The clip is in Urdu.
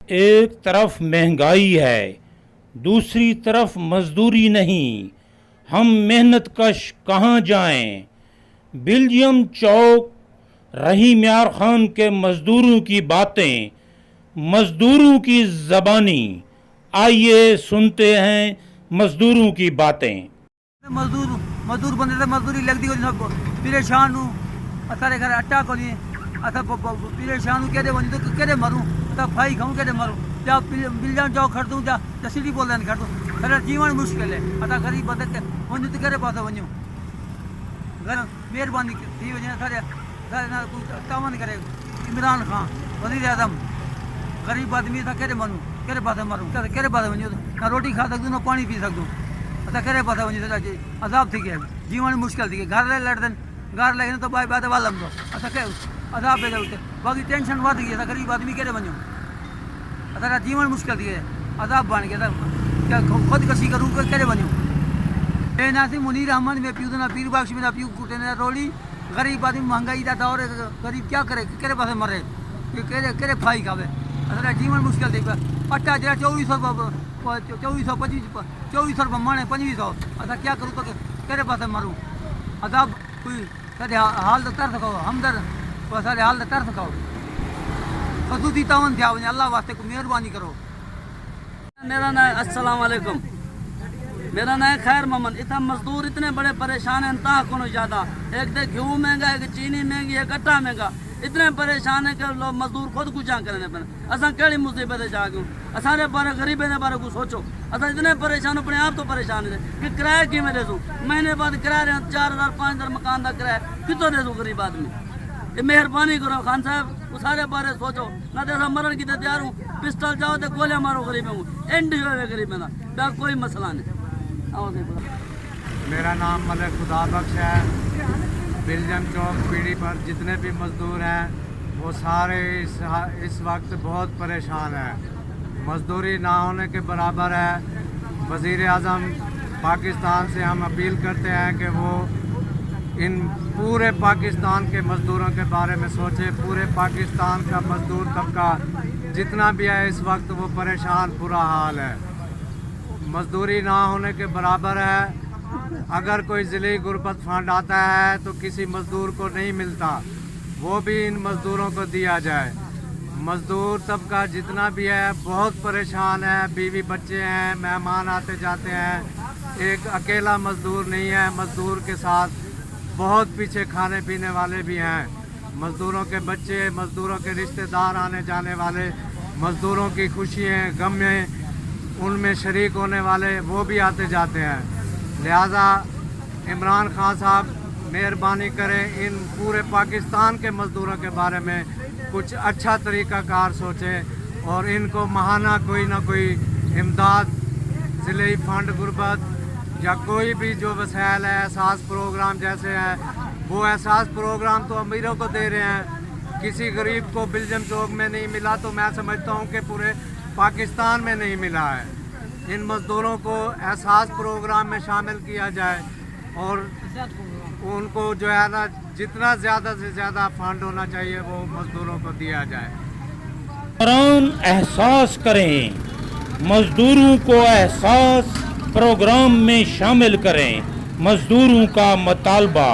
ایک طرف مہنگائی ہے، دوسری طرف مزدوری نہیں، ہم محنت کش کہاں جائیں؟ بلجیم چوک رحیم یار خان کے مزدوروں کی باتیں، مزدوروں کی زبانی، آئیے سنتے ہیں مزدوروں کی باتیں۔ مزدور بندے تے مزدوری لگدی کوئی سب پریشان ہوں اسارے گھر اٹا کو نہیں اسا پریشان ہوں کدے ونج تو کدے مروں تا پھائی کھاؤں کدے مروں جا بلجان جاؤ کھڑ دوں جا سٹی بولن کھڑ دوں سارا جیون مشکل ہے اتا غریب بندے تے ونج تو کدے پاسا ونجو گھر مہربانی تھی وجہ سارے سارے نال کوئی تعاون کرے عمران خان وزیر اعظم غریب آدمی تا کدے مروں کدے پاسا مروں کدے پاسا ونجو نہ روٹی کھا سکدوں نہ پانی پی سکدوں اتا کرے پتا ونجے سدا عذاب تھی گیا جیون مشکل تھی گھر لے لڑدن گھر لے تو بائی بات والم دو اتا کہ عذاب پہ جاتے باقی ٹینشن ود گئی اتا غریب آدمی کہڑے ونجو اتا جیون مشکل تھی عذاب بن گیا کیا خود کشی کروں کہڑے ونجو اے ناسی منیر احمد میں پیو نہ پیر بخش میں پیو کوٹے نے رولی غریب آدمی مہنگائی دا دور ہے غریب کیا کرے کہڑے پاسے مرے کہڑے پھائی کھاوے اتا جیون مشکل تھی اٹا جڑا 2400 روپے مانے 2500 اتا کیا کروں تو کہڑے پاسے مروں عذاب کوئی سارے حال تو ترس کھاؤ ہمدرد سارے حال تو ترس کھاؤ خصوصی تعاون تھیا ونجے اللہ واسطے کو مہربانی کرو۔ میرا نام السلام علیکم، میرا نام خیر محمد۔ اتنا مزدور اتنے بڑے پریشان ہیں انتہا کو زیادہ، ایک دے گھیو مہنگا، ایک چینی مہنگی، ایک آٹا مہنگا، اتنے پریشان ہیں کہ لوگ مزدور خود کچھ کرنے پڑے۔ اساں کیڑی مصیبت جا گئے اسارے بارے غریبیں دے بارے کو سوچو، اساں اتنے پریشان اپنے آپ تو پریشان ہیں کہ کرایہ کیویں دے سوں مہینے بعد کرایہ 4000 5000 مکان دا کرایہ کتوں دے سوں غریب آدمی۔ یہ مہربانی کرو خان صاحب وہ سارے بارے سوچو، نہ تے اساں مرن کی تے تیار ہوں، پسٹل جاؤ تے گولیاں مارو غریبوں کو، اینڈ ہوئے غریبیں دا بیا کوئی مسئلہ نہیں۔ میرا نام ملک خدا بخش ہے۔ بلجیم چوک پیڑھی پر جتنے بھی مزدور ہیں وہ سارے اس وقت بہت پریشان ہیں، مزدوری نہ ہونے کے برابر ہے۔ وزیر اعظم پاکستان سے ہم اپیل کرتے ہیں کہ وہ ان پورے پاکستان کے مزدوروں کے بارے میں سوچے۔ پورے پاکستان کا مزدور طبقہ جتنا بھی ہے اس وقت وہ پریشان، برا حال ہے، مزدوری نہ ہونے کے برابر ہے۔ اگر کوئی ضلعی غربت فنڈ آتا ہے تو کسی مزدور کو نہیں ملتا، وہ بھی ان مزدوروں کو دیا جائے۔ مزدور طبقہ جتنا بھی ہے بہت پریشان ہے، بیوی بچے ہیں، مہمان آتے جاتے ہیں، ایک اکیلا مزدور نہیں ہے، مزدور کے ساتھ بہت پیچھے کھانے پینے والے بھی ہیں، مزدوروں کے بچے، مزدوروں کے رشتہ دار آنے جانے والے، مزدوروں کی خوشیاں غمیں ان میں شریک ہونے والے وہ بھی آتے جاتے ہیں۔ لہذا عمران خان صاحب مہربانی کریں، ان پورے پاکستان کے مزدوروں کے بارے میں کچھ اچھا طریقہ کار سوچیں اور ان کو ماہانہ کوئی نہ کوئی امداد، ضلعی فنڈ غربت یا کوئی بھی جو وسائل ہے، احساس پروگرام جیسے ہیں، وہ احساس پروگرام تو امیروں کو دے رہے ہیں، کسی غریب کو بلجیم چوک میں نہیں ملا تو میں سمجھتا ہوں کہ پورے پاکستان میں نہیں ملا ہے۔ ان مزدوروں کو احساس پروگرام میں شامل کیا جائے اور ان کو جو ہے نا جتنا زیادہ سے زیادہ فنڈ ہونا چاہیے وہ مزدوروں کو دیا جائے۔ قرآن احساس کریں، مزدوروں کو احساس پروگرام میں شامل کریں، مزدوروں کا مطالبہ